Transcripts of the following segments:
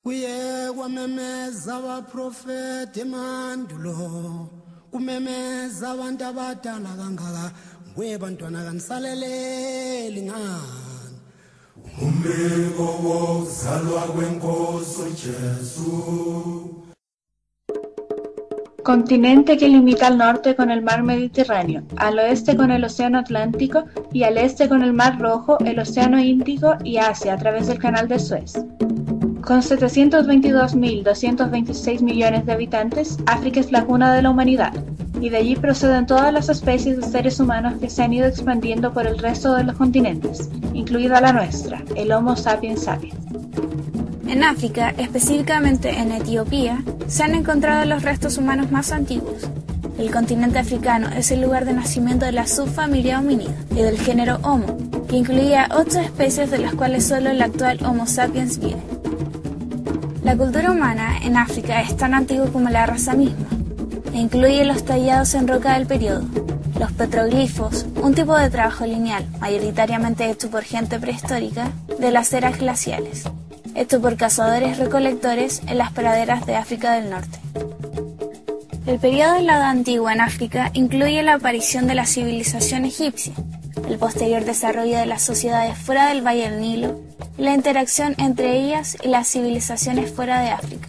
Kuye kwamemeza abaprofeti emandulo kumemeza abantu abadala kangaka ngwe bantwana kanisaleleli ngani umbiko wokuzalwa kwenkosi uJesu. Continente que limita al norte con el mar Mediterráneo, al oeste con el océano Atlántico y al este con el mar Rojo, el océano Índico y Asia a través del canal de Suez. Con 722.226 millones de habitantes, África es la cuna de la humanidad, y de allí proceden todas las especies de seres humanos que se han ido expandiendo por el resto de los continentes, incluida la nuestra, el Homo sapiens sapiens. En África, específicamente en Etiopía, se han encontrado los restos humanos más antiguos. El continente africano es el lugar de nacimiento de la subfamilia hominida y del género Homo, que incluía 8 especies de las cuales solo el actual Homo sapiens vive. La cultura humana en África es tan antigua como la raza misma, e incluye los tallados en roca del periodo, los petroglifos, un tipo de trabajo lineal, mayoritariamente hecho por gente prehistórica, de las eras glaciales, hecho por cazadores-recolectores en las praderas de África del Norte. El periodo de la Edad Antigua en África incluye la aparición de la civilización egipcia, el posterior desarrollo de las sociedades fuera del Valle del Nilo y la interacción entre ellas y las civilizaciones fuera de África.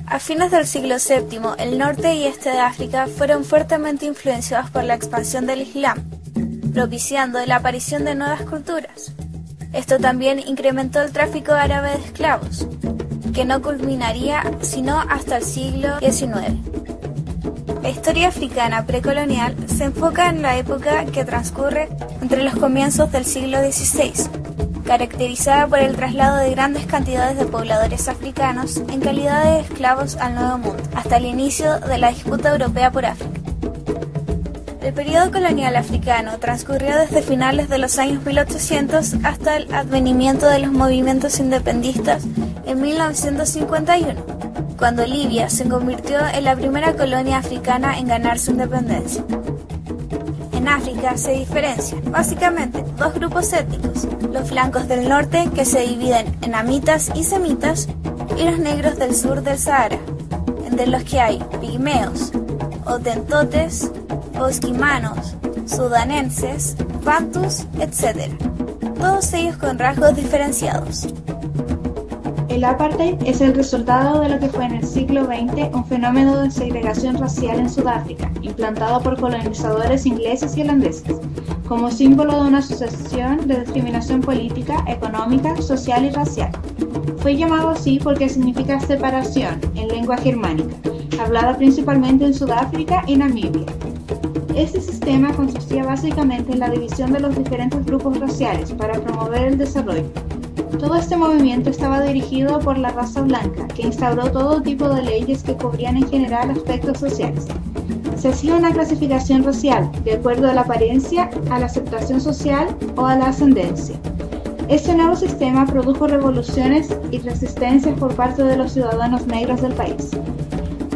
A fines del siglo VII, el norte y este de África fueron fuertemente influenciados por la expansión del Islam, propiciando la aparición de nuevas culturas. Esto también incrementó el tráfico árabe de esclavos, que no culminaría sino hasta el siglo XIX. La historia africana precolonial se enfoca en la época que transcurre entre los comienzos del siglo XVI, caracterizada por el traslado de grandes cantidades de pobladores africanos en calidad de esclavos al Nuevo Mundo, hasta el inicio de la disputa europea por África. El periodo colonial africano transcurrió desde finales de los años 1800 hasta el advenimiento de los movimientos independistas en 1951, cuando Libia se convirtió en la primera colonia africana en ganar su independencia. En África se diferencian, básicamente, dos grupos étnicos, los blancos del norte, que se dividen en hamitas y semitas, y los negros del sur del Sahara, entre los que hay pigmeos, hotentotes, bosquimanos, sudanenses, bantus, etc., todos ellos con rasgos diferenciados. El apartheid es el resultado de lo que fue en el siglo XX un fenómeno de segregación racial en Sudáfrica, implantado por colonizadores ingleses y holandeses, como símbolo de una sucesión de discriminación política, económica, social y racial. Fue llamado así porque significa separación en lengua germánica, hablada principalmente en Sudáfrica y Namibia. Este sistema consistía básicamente en la división de los diferentes grupos raciales para promover el desarrollo. Todo este movimiento estaba dirigido por la raza blanca, que instauró todo tipo de leyes que cubrían en general aspectos sociales. Se hacía una clasificación racial, de acuerdo a la apariencia, a la aceptación social o a la ascendencia. Este nuevo sistema produjo revoluciones y resistencias por parte de los ciudadanos negros del país.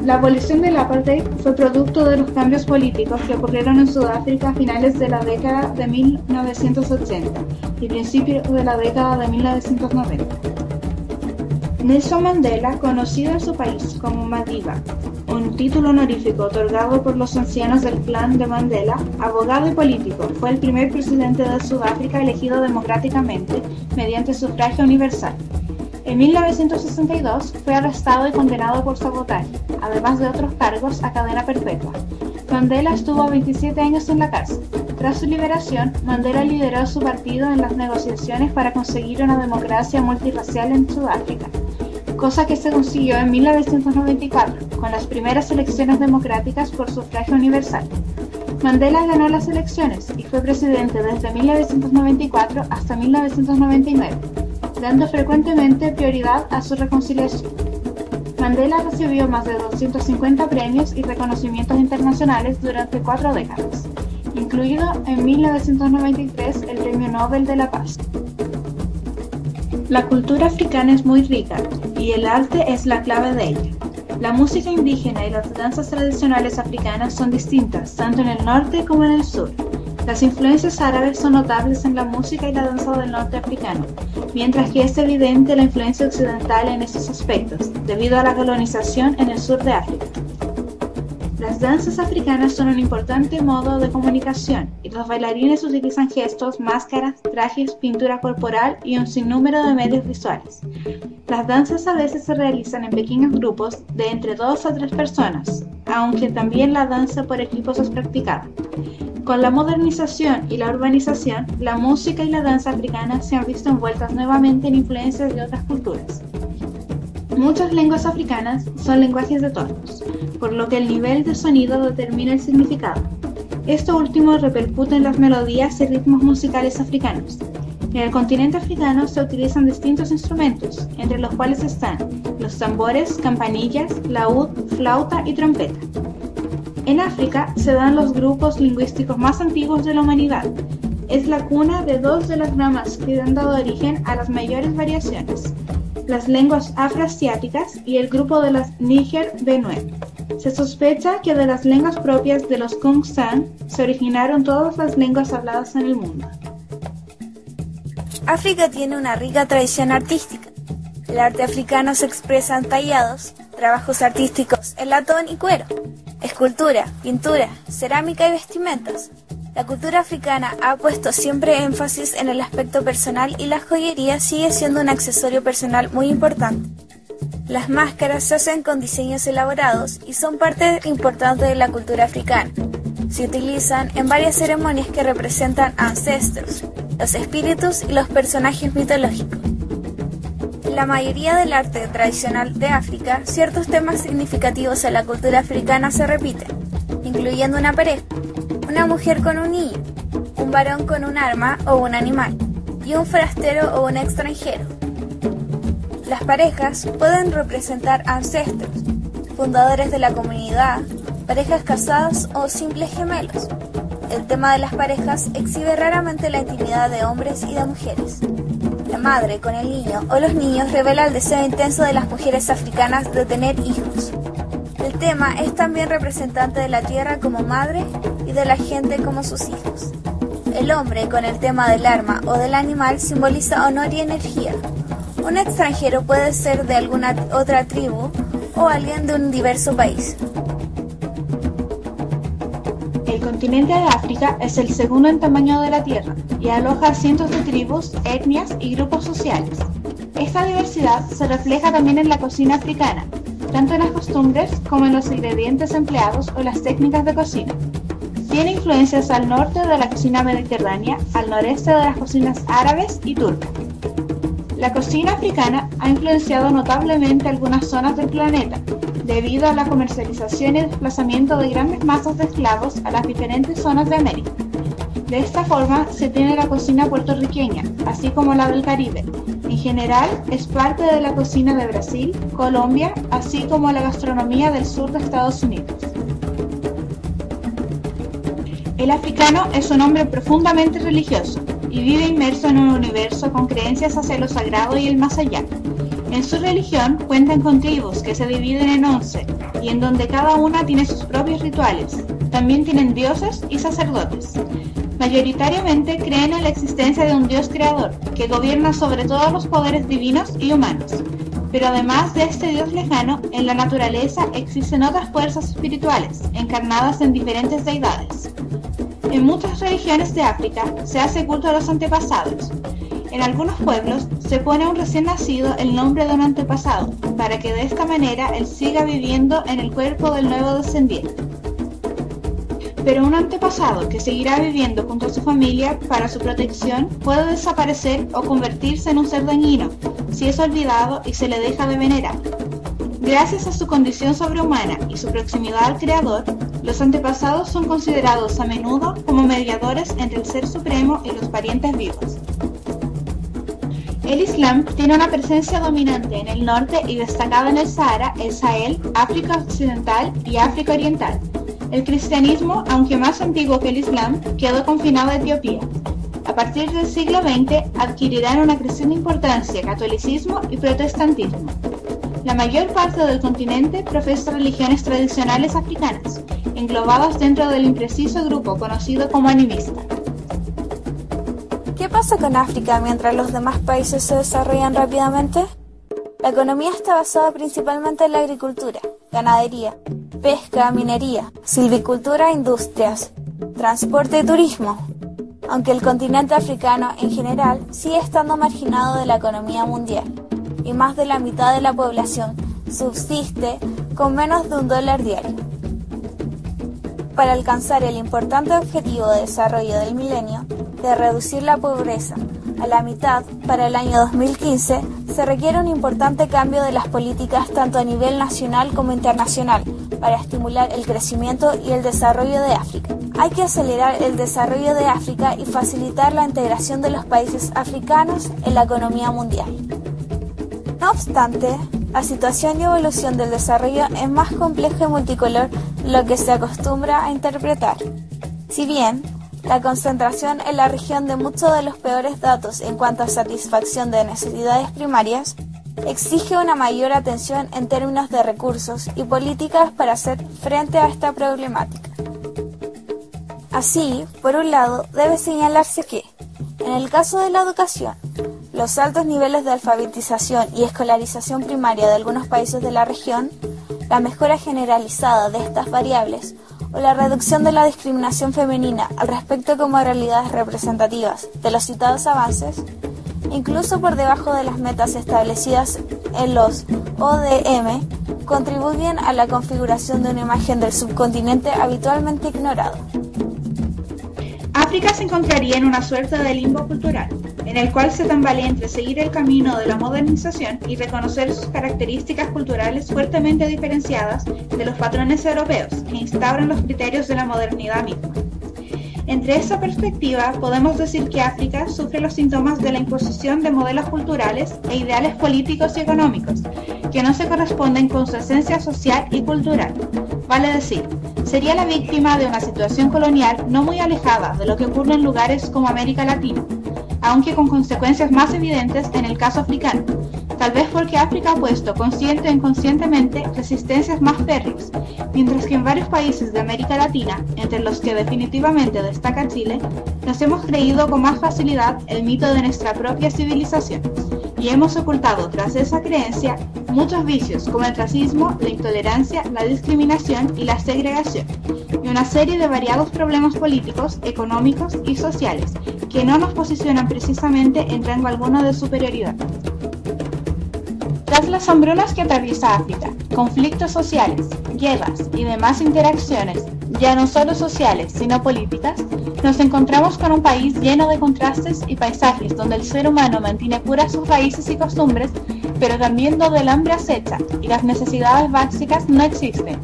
La abolición del apartheid fue producto de los cambios políticos que ocurrieron en Sudáfrica a finales de la década de 1980 y principios de la década de 1990. Nelson Mandela, conocido en su país como Madiba, un título honorífico otorgado por los ancianos del clan de Mandela, abogado y político, fue el primer presidente de Sudáfrica elegido democráticamente mediante sufragio universal. En 1962 fue arrestado y condenado por sabotaje, además de otros cargos, a cadena perpetua. Mandela estuvo 27 años en la cárcel. Tras su liberación, Mandela lideró su partido en las negociaciones para conseguir una democracia multirracial en Sudáfrica, cosa que se consiguió en 1994, con las primeras elecciones democráticas por sufragio universal. Mandela ganó las elecciones y fue presidente desde 1994 hasta 1999. Dando frecuentemente prioridad a su reconciliación. Mandela recibió más de 250 premios y reconocimientos internacionales durante 4 décadas, incluido en 1993 el Premio Nobel de la Paz. La cultura africana es muy rica y el arte es la clave de ella. La música indígena y las danzas tradicionales africanas son distintas tanto en el norte como en el sur. Las influencias árabes son notables en la música y la danza del norte africano, mientras que es evidente la influencia occidental en estos aspectos, debido a la colonización en el sur de África. Las danzas africanas son un importante modo de comunicación y los bailarines utilizan gestos, máscaras, trajes, pintura corporal y un sinnúmero de medios visuales. Las danzas a veces se realizan en pequeños grupos de entre 2 a 3 personas, aunque también la danza por equipos es practicada. Con la modernización y la urbanización, la música y la danza africana se han visto envueltas nuevamente en influencias de otras culturas. Muchas lenguas africanas son lenguajes de tonos, por lo que el nivel de sonido determina el significado. Esto último repercute en las melodías y ritmos musicales africanos. En el continente africano se utilizan distintos instrumentos, entre los cuales están los tambores, campanillas, laúd, flauta y trompeta. En África se dan los grupos lingüísticos más antiguos de la humanidad. Es la cuna de 2 de las ramas que han dado origen a las mayores variaciones: las lenguas afroasiáticas y el grupo de las Níger-Benue. Se sospecha que de las lenguas propias de los Kung-San se originaron todas las lenguas habladas en el mundo. África tiene una rica tradición artística. El arte africano se expresa en tallados, trabajos artísticos en latón y cuero, escultura, pintura, cerámica y vestimentas. La cultura africana ha puesto siempre énfasis en el aspecto personal y la joyería sigue siendo un accesorio personal muy importante. Las máscaras se hacen con diseños elaborados y son parte importante de la cultura africana. Se utilizan en varias ceremonias que representan ancestros, los espíritus y los personajes mitológicos. En la mayoría del arte tradicional de África, ciertos temas significativos en la cultura africana se repiten, incluyendo una pareja, una mujer con un niño, un varón con un arma o un animal, y un forastero o un extranjero. Las parejas pueden representar ancestros, fundadores de la comunidad, parejas casadas o simples gemelos. El tema de las parejas exhibe raramente la intimidad de hombres y de mujeres. La madre con el niño o los niños revela el deseo intenso de las mujeres africanas de tener hijos. El tema es también representante de la tierra como madre y de la gente como sus hijos. El hombre con el tema del arma o del animal simboliza honor y energía. Un extranjero puede ser de alguna otra tribu o alguien de un diverso país. El continente de África es el segundo en tamaño de la Tierra y aloja cientos de tribus, etnias y grupos sociales. Esta diversidad se refleja también en la cocina africana, tanto en las costumbres como en los ingredientes empleados o las técnicas de cocina. Tiene influencias al norte de la cocina mediterránea, al noreste de las cocinas árabes y turcas. La cocina africana ha influenciado notablemente algunas zonas del planeta, debido a la comercialización y desplazamiento de grandes masas de esclavos a las diferentes zonas de América. De esta forma se tiene la cocina puertorriqueña, así como la del Caribe. En general, es parte de la cocina de Brasil, Colombia, así como la gastronomía del sur de Estados Unidos. El africano es un hombre profundamente religioso y vive inmerso en un universo con creencias hacia lo sagrado y el más allá. En su religión cuentan con tribus que se dividen en 11 y en donde cada una tiene sus propios rituales. También tienen dioses y sacerdotes. Mayoritariamente creen en la existencia de un Dios creador que gobierna sobre todos los poderes divinos y humanos. Pero además de este Dios lejano, en la naturaleza existen otras fuerzas espirituales encarnadas en diferentes deidades. En muchas religiones de África se hace culto a los antepasados. En algunos pueblos se pone a un recién nacido el nombre de un antepasado, para que de esta manera él siga viviendo en el cuerpo del nuevo descendiente. Pero un antepasado que seguirá viviendo junto a su familia para su protección puede desaparecer o convertirse en un ser dañino si es olvidado y se le deja de venerar. Gracias a su condición sobrehumana y su proximidad al Creador, los antepasados son considerados a menudo como mediadores entre el Ser Supremo y los parientes vivos. El Islam tiene una presencia dominante en el norte y destacada en el Sahara, el Sahel, África Occidental y África Oriental. El cristianismo, aunque más antiguo que el Islam, quedó confinado a Etiopía. A partir del siglo XX adquirirán una creciente importancia catolicismo y protestantismo. La mayor parte del continente profesa religiones tradicionales africanas, englobadas dentro del impreciso grupo conocido como animista. ¿Qué pasa con África mientras los demás países se desarrollan rápidamente? La economía está basada principalmente en la agricultura, ganadería, pesca, minería, silvicultura e industrias, transporte y turismo, aunque el continente africano en general sigue estando marginado de la economía mundial y más de la mitad de la población subsiste con menos de $1 diario. Para alcanzar el importante objetivo de desarrollo del milenio de reducir la pobreza a la mitad para el año 2015, se requiere un importante cambio de las políticas tanto a nivel nacional como internacional para estimular el crecimiento y el desarrollo de África. Hay que acelerar el desarrollo de África y facilitar la integración de los países africanos en la economía mundial. No obstante, la situación y evolución del desarrollo es más compleja y multicolor de lo que se acostumbra a interpretar. Si bien la concentración en la región de muchos de los peores datos en cuanto a satisfacción de necesidades primarias, exige una mayor atención en términos de recursos y políticas para hacer frente a esta problemática. Así, por un lado, debe señalarse que, en el caso de la educación, los altos niveles de alfabetización y escolarización primaria de algunos países de la región, la mejora generalizada de estas variables o la reducción de la discriminación femenina al respecto como realidades representativas de los citados avances, incluso por debajo de las metas establecidas en los ODM, contribuyen a la configuración de una imagen del subcontinente habitualmente ignorado. África se encontraría en una suerte de limbo cultural, en el cual se tambalea entre seguir el camino de la modernización y reconocer sus características culturales fuertemente diferenciadas de los patrones europeos que instauran los criterios de la modernidad misma. Entre esta perspectiva, podemos decir que África sufre los síntomas de la imposición de modelos culturales e ideales políticos y económicos que no se corresponden con su esencia social y cultural. Vale decir, sería la víctima de una situación colonial no muy alejada de lo que ocurre en lugares como América Latina, aunque con consecuencias más evidentes en el caso africano, tal vez porque África ha puesto consciente o inconscientemente resistencias más férreas, mientras que en varios países de América Latina, entre los que definitivamente destaca Chile, nos hemos creído con más facilidad el mito de nuestra propia civilización, y hemos ocultado tras esa creencia muchos vicios como el racismo, la intolerancia, la discriminación y la segregación, y una serie de variados problemas políticos, económicos y sociales que no nos posicionan precisamente en rango alguno de superioridad. Tras las hambrunas que atraviesa África, conflictos sociales, guerras y demás interacciones, ya no solo sociales, sino políticas, nos encontramos con un país lleno de contrastes y paisajes donde el ser humano mantiene puras sus raíces y costumbres, pero también donde el hambre acecha y las necesidades básicas no existen.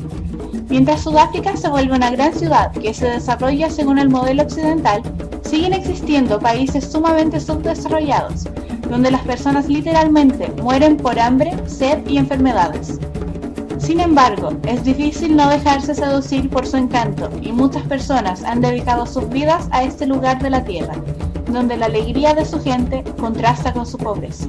Mientras Sudáfrica se vuelve una gran ciudad que se desarrolla según el modelo occidental, siguen existiendo países sumamente subdesarrollados, donde las personas literalmente mueren por hambre, sed y enfermedades. Sin embargo, es difícil no dejarse seducir por su encanto y muchas personas han dedicado sus vidas a este lugar de la tierra, donde la alegría de su gente contrasta con su pobreza.